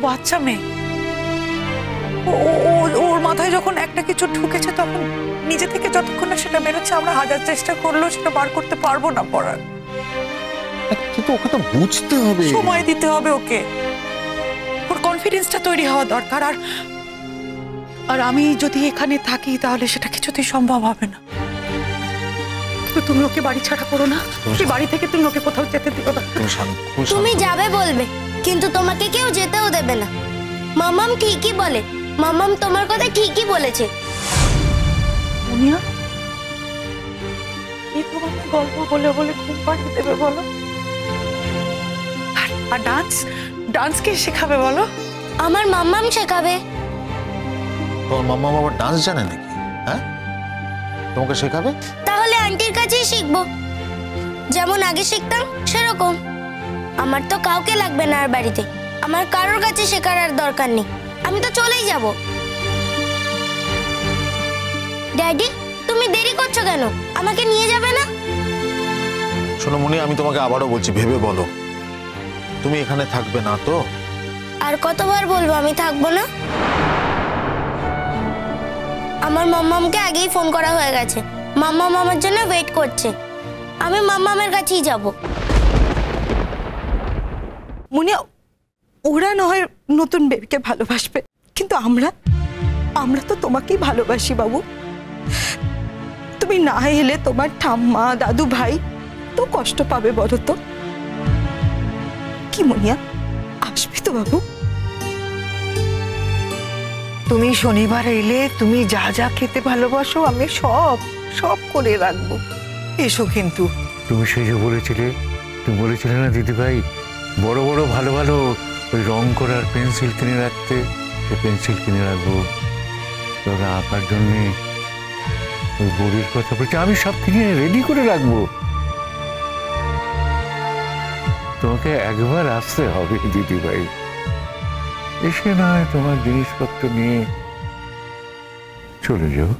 বাচ্চা মেয়ে, ওর মাথায় যখন একটা কিছু ঢুকেছে তখন নিজে থেকে যতক্ষণ না সেটা বেরোচ্ছে আমরা হাজার চেষ্টা করলেও সেটা বার করতে পারবো না। পড়ার কিন্তু ওকে তো বুঝতে হবে, সময় দিতে হবে ওকে, ওর কনফিডেন্সটা তৈরি হওয়া দরকার। আর আমি যদি এখানে থাকি তাহলে সেটা কিছুতেই সম্ভব হবে না। কিন্তু তুমি ওকে বাড়ি ছাড়া করো না, এই বাড়ি থেকে তুমি ওকে কোথাও যেতে দিও না। তুমি যাবে বলবে, কিন্তু তোমাকে কেউ যেতেও দেবে না। মামাম ঠিকই বলে, মামাম তোমার কথা ঠিকই বলেছে। মুনিয়া, এই তোমাকে গল্প বলে বলে ঘুম পাড়িয়ে দেবে বলো? আর ডান্স কে শেখাবে বলো? আমার মামাম শেখাবে। তোমার মাম্মা বাবা ডান্স জানে নাকি? হ্যাঁ, তোমাকে শেখাবে? তাহলে আন্টির কাছেই শিখবো, যেমন আগে শিখতাম সেরকম। আমার তো কাউকে লাগবে না আর বাড়িতে, আমার কারোর কাছে শেখার আর দরকার নেই। আমি তো চলেই যাব। ড্যাডি, তুমি দেরি করছো কেন? আমাকে নিয়ে যাবে না? শোনো মুনি, আমি তোমাকে আবারও বলছি, ভেবে বলো, তুমি এখানে থাকবে না তো? আর কতবার বলবো আমি থাকবো না? আমার মাম্মামকে আগেই ফোন করা হয়ে গেছে, মাম্মাম আমার জন্য ওয়েট করছে। আমি মাম্মামের কাছেই যাব। মুনিয়া, ওরা না হয় নতুন বেবিকে ভালোবাসবে, কিন্তু আমরা তো তোমাকেই ভালোবাসি বাবু। তুমি না এলে তোমার ঠাম্মা দাদু ভাই তো কষ্ট পাবে বলো তো। কি মুনিয়া, আসবে তো বাবু? তুমি শনিবার এলে তুমি যা যা খেতে ভালোবাসো আমি সব করে রাখবো, এসো কিন্তু। তুমি সেই যে বলেছিলে, তুমি বলেছিলে না দিদি ভাই, বড় বড় ভালো ভালো ওই রং করার পেন্সিল কিনে রাখতে, সে পেন্সিল কিনে রাখবো। তোরা আঁকার জন্যে ওই বড়ির কথা বলছে, আমি সব কিনে রেডি করে রাখবো। তোমাকে একবার আসতে হবে দিদি ভাই, এসে না তোমার জিনিসপত্র নিয়ে চলে যাও।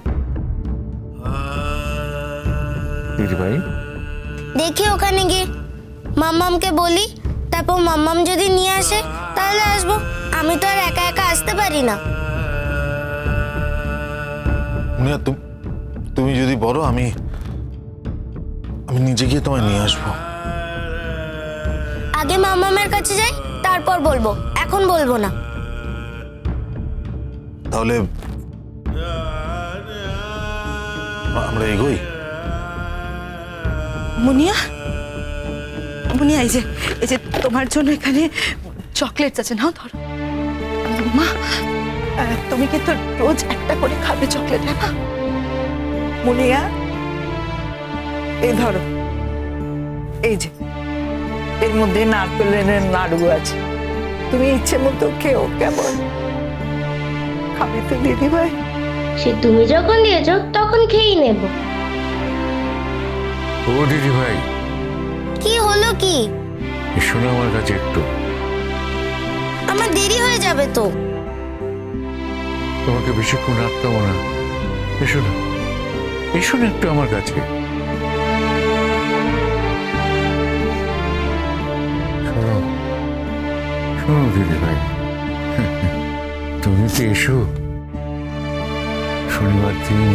দিদি ভাই, দেখি ওখানে গিয়ে মাম্মামকে বলি, তারপর মাম্মাম যদি নিয়ে আসে তাহলে আসবো। আমি তো আর একা একা আসতে পারি না। মুনিয়া, তুমি যদি বলো আমি নিজে গিয়ে তোমায় নিয়ে আসবো। আগে মাম্মামের কাছে যাই, তারপর বলবো, এখন বলবো না। তাহলে আমরা এগোই। মুনিয়া, এই যে তোমার জন্য এখানে চকলেটস আছে, নাও ধরো। মা, তুমি কিন্তু রোজ একটা করে খাবে চকলেট, হ্যাঁ না? মুনিয়া, এই ধরো, এই যে এর মধ্যে নারকেলের নাড়ু আছে, তুমি ইচ্ছে মতো খেও, কেমন? খাবে তো দিদি ভাই? সে তুমি যখন দিয়েছো তখন খেয়েই নেব। ও দিদি ভাই, কি হলো কি? এসো না আমার কাছে একটু। আমার দেরি হয়ে যাবে তো। তোমাকে বেশিক্ষণ রাখতাম না, এসো না, এসো না একটু আমার কাছে। শোনো শোনো দিদি ভাই, তুমি তো এসো, শনিবার দিন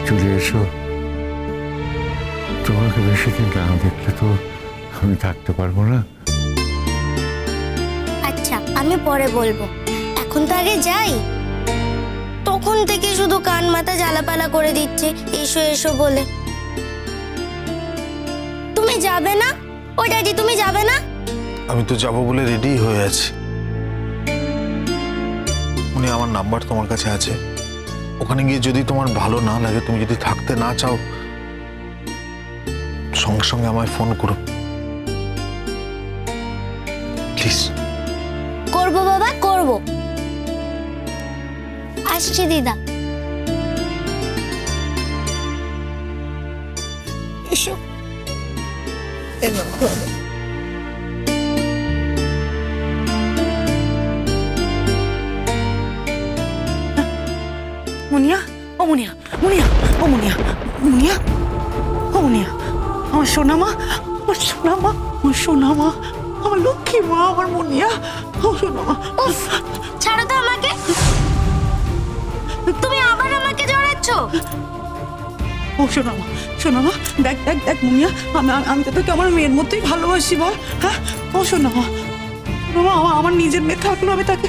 চলে এসো। তোমাকে বেশি দিন না দেখলে তো আমি থাকতে পারবো না। আচ্ছা, আমি পরে বলবো, এখন তো আগে যাই। তখন থেকে শুধু কান মাথা জ্বালাপালা করে দিচ্ছে এসো এসো বলে। তুমি যাবে না? ও ড্যাডি, তুমি যাবে না? আমি তো যাবো বলে রেডি হয়ে আছি। উনি, আমার নাম্বার তোমার কাছে আছে, ওখানে গিয়ে যদি তোমার ভালো না লাগে, তুমি যদি থাকতে না চাও, সঙ্গে সঙ্গে আমায় ফোন করো প্লিজ। করবো বাবা, করবো। আসছি দিদা। এসো, এলো ধরো। মুনিয়া, ও মুনিয়া, আমার সোনা মা, আমার সোনা মা, আমার লক্ষ্মী মা, আমার মুনিয়া। ও শোনো মা। উফ, ছাড়ো তো আমাকে। তুমি আবার আমাকে জড়াচ্ছ। ও শোনো মা, শোনো মা, দেখ দেখ দেখ মুনিয়া, আমি তো তোকে আমার মেয়ের মতোই ভালোবাসি বল। হ্যাঁ, ও শোনো মা, শোনো মা, আমার নিজের মেয়ে থাকলেও আমি তাকে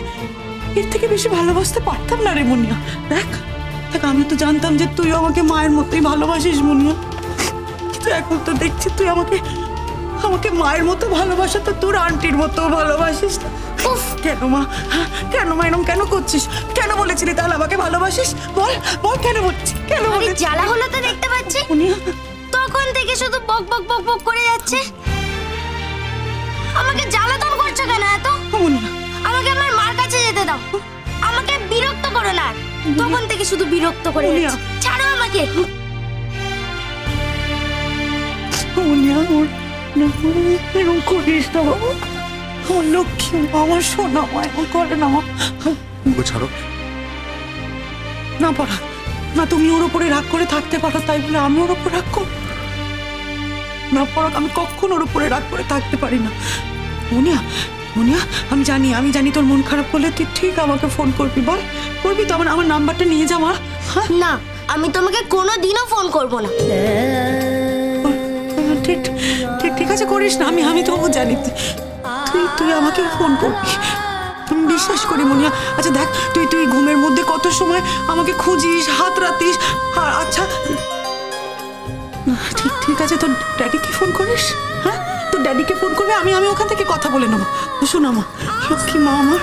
এর থেকে বেশি ভালোবাসতে পারতাম না রে মুনিয়া। দেখ দেখ, আমি তো জানতাম যে তুই আমাকে মায়ের মতোই ভালোবাসিস মুনিয়া, কিন্তু এখন তো দেখছি তুই আমাকে মায়ের মতো ভালোবাসা তো তোর আন্টির মতো ভালোবাসিস না। উফ, কেন মা, কেন মা এরকম কেন করছিস? কেন বলেছিলি তাহলে আমাকে ভালোবাসিস? বল বল, কেন বলছিস? কেন বলেছিস? জ্বালা হলো তো দেখতে পাচ্ছি, তখন থেকে শুধু বক বক বক বক করে যাচ্ছে। আমাকে জ্বালাতন করছো কেন এত? আমাকে আমার মার কাছে যেতে দাও, আমাকে বিরক্ত করো না। তখন থেকে শুধু বিরক্ত করে যাচ্ছে। ছাড়ো আমাকে। এরকম করিস না বাবু, আমার লক্ষ্মী মা, আমার সোনা মা, এরকম করে না মা। ছাড়ো না পারা না, তুমি ওর উপরে রাগ করে থাকতে পারো তাই বলে আমি ওর উপর রাগ করব না? পরাগ, আমি কখনো ওর উপরে রাগ করে থাকতে পারি না। মুনিয়া, মুনিয়া, আমি জানি তোর মন খারাপ করলে তুই ঠিক আমাকে ফোন করবি। বল, করবি তো? আমার নাম্বারটা নিয়ে যা মা। হ্যাঁ না, আমি তোমাকে কোনোদিনও ফোন করব না। ঠিক ঠিক ঠিক আছে, করিস না। আমি তো জানি তুই আমাকে ফোন করবি, আমি বিশ্বাস করি মুনিয়া। আচ্ছা দেখ, তুই ঘুমের মধ্যে কত সময় আমাকে খুঁজিস, হাত রাতিস। আচ্ছা ঠিক ঠিক আছে, তোর ড্যাডিকে ফোন করিস। হ্যাঁ, তোর ড্যাডিকে ফোন করবে, আমি ওখান থেকে কথা বলে নেবো। শোনা মা, লক্ষ্মী মা, আমার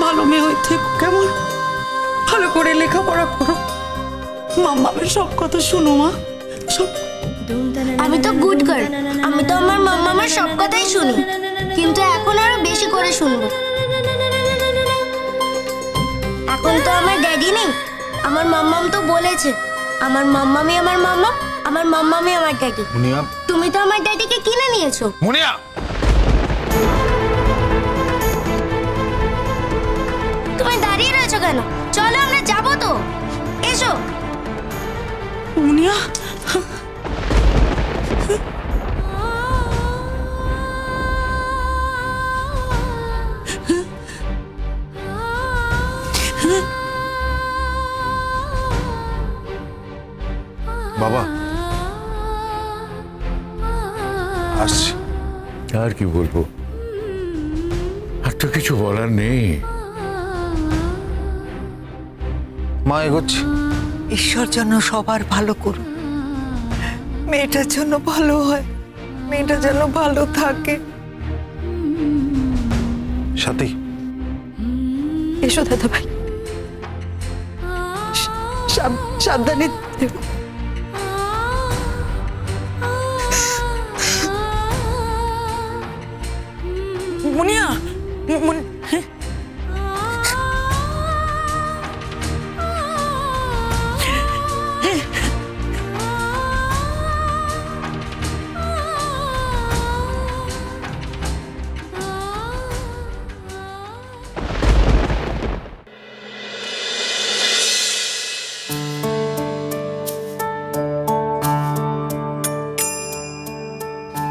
ভালো মেয়ে হয়ে থেকো কেমন? ভালো করে লেখাপড়া করো, মাম্মামের সব কথা শোনো মা, সব। আমি তো গুড গার্ল, আমি তো আমার মাম্মামের সব কথাই শুনি, কিন্তু এখন আরো বেশি করে শুনবো। এখন তো আমার ড্যাডি নেই, আমার মাম্মাম তো বলেছে আমার মাম্মামি আমার মাম্মাম, আমার মাম্মামি আমার ড্যাডি। মুনিয়া, তুমি তো আমার ড্যাডিকে কিনে নিয়েছো। মুনিয়া, তুমি দাঁড়িয়ে রয়েছো কেন? চলো আমরা যাবো তো, এসো। মুনিয়া, বাবা আসছি। আর কি বলবো, আর তো কিছু বলার নেই। মা এগোচ্ছি। ঈশ্বর যেন সবার ভালো করুন, মেয়েটার জন্য ভালো হয়, মেয়েটা যেন ভালো থাকে। সাথী, এসো দাদা ভাই, সাবধানে দেবো। মুনিয়া,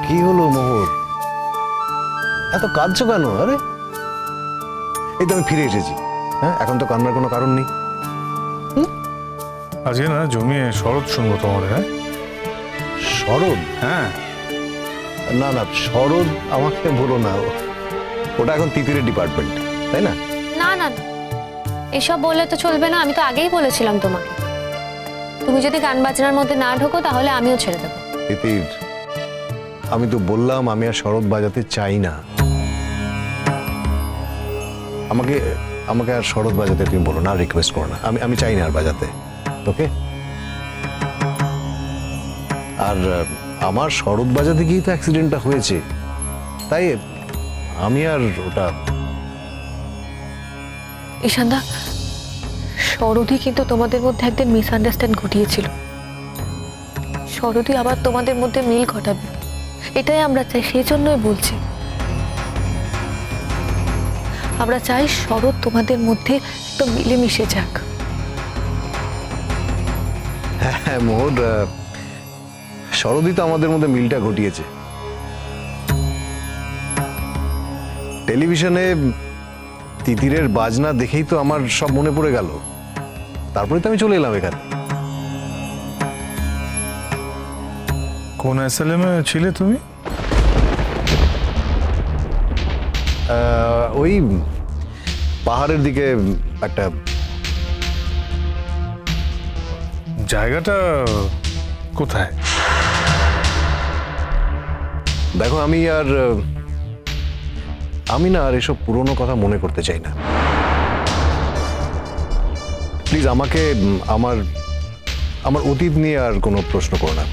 কি হলো মোহর, এত কাঁদছো কেন? আরে এই তো আমি ফিরে এসেছি। হ্যাঁ, এখন তো কান্নার কোনো কারণ নেই। আজকে না জমিয়ে শরৎ শুনবো তোমাদের। হ্যাঁ, শরৎ? হ্যাঁ। না না, শরৎ আমাকে বলো না, ওটা এখন তিতিরের ডিপার্টমেন্ট, তাই না? না না না, এসব বললে তো চলবে না। আমি তো আগেই বলেছিলাম তোমাকে, তুমি যদি গান বাজনার মধ্যে না ঢোকো তাহলে আমিও ছেড়ে দেবো। তিতির, আমি তো বললাম আমি আর শরৎ বাজাতে চাই না। আমাকে আর শরৎ বাজাতে তুমি বলো না, রিকোয়েস্ট করো না। আমি চাই না আর বাজাতে, ওকে? আর আমার শরৎ বাজাতে গিয়ে তো অ্যাক্সিডেন্টটা হয়েছে, তাই আমি আর ওটা। ঈশানদা, শরৎই কিন্তু তোমাদের মধ্যে একদিন মিসআন্ডারস্ট্যান্ড ঘটিয়েছিল। শরৎই আবার তোমাদের মধ্যে মিল ঘটাবে, এটাই আমরা চাই। সেই জন্যই বলছি, আমরা চাই শরৎ তোমাদের মধ্যে তো মিলেমিশে যাক। হ্যাঁ মোহর, শরৎই তো আমাদের মধ্যে মিলটা ঘটিয়েছে। টেলিভিশনে তিতিরের বাজনা দেখেই তো আমার সব মনে পড়ে গেল, তারপরে তো আমি চলে এলাম এখানে। কোন এসএলএমে ছিলে তুমি? ওই পাহাড়ের দিকে একটা। জায়গাটা কোথায়? দেখো আমি না আর এসব পুরনো কথা মনে করতে চাই না। প্লিজ আমাকে আমার অতীত নিয়ে আর কোনো প্রশ্ন করো না।